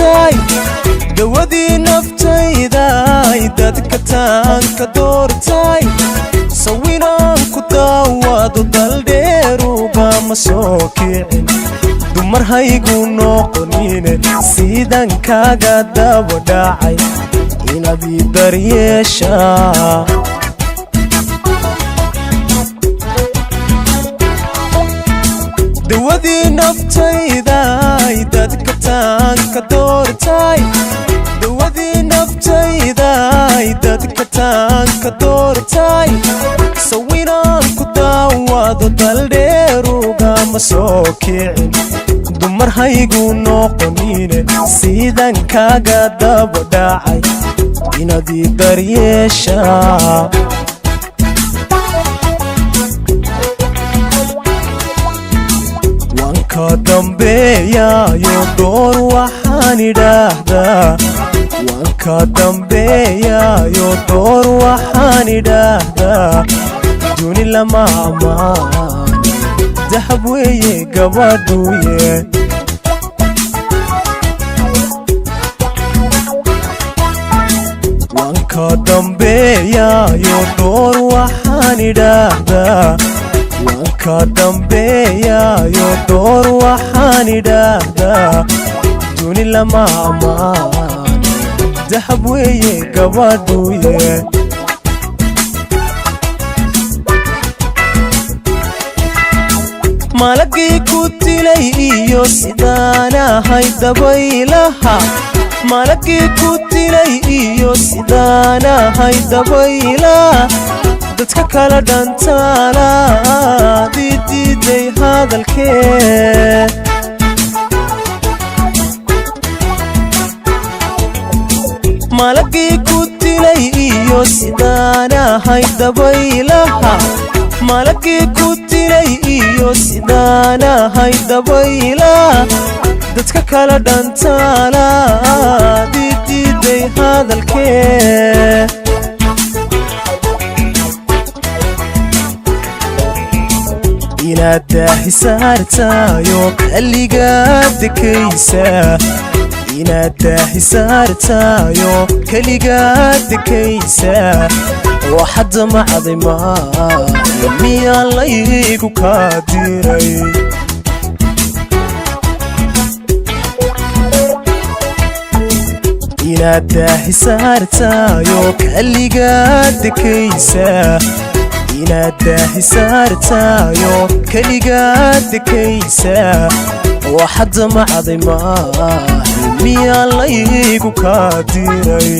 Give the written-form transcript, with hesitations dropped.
doortay dawadii naftayda dadka taanka doortay sawiraan ku daawado daldheeruga ma soo kicin dumar haygu noqonine sidan kaaga daba dhacay inaad ii daryeeshaa dawadii naftayda dadka taanka doortay dawadii naftayda dadka taanka doortay sawiraan ku daawado daldheeruga ma soo kicin dumar haygu noqonine sidan kaaga daba dhacay inaad ii daryeeshaa wanka dambeeyayo door waxaan idhaahdaa wanka dambeeyayo door waxaan idhaahdaa duni lama amaani dahab weeye gabadhuye wanka dambeeyayo door waxaan idhaahdaa wanka dambeeyayo door waxaan idhaahdaa duni lama amaani dahab weeye gabadhuye malagii ku dilay iyo sidaan ahay dabaylaha malagii ku dilay iyo sidaan ahay dabaylaha dadka kala dhantaala diiday hadalkee malagii ku dilay iyo sidaan ahay dabaylaha malagii ku dilay iyo sidaan ahay dabaylaha dadka kala dhantaala diiday hadalkee inaad daahi saartayo kaligaad dekaysa inaad daahi saartayo kaligaad dekaysa waxadda macday maayo miyaan laygu kaa diray inaad daahi saartayo kaligaad dekaysa inaad daahi saartayo kaligaad dekaysa waxadda macday maayo miyaan laygu kaa diray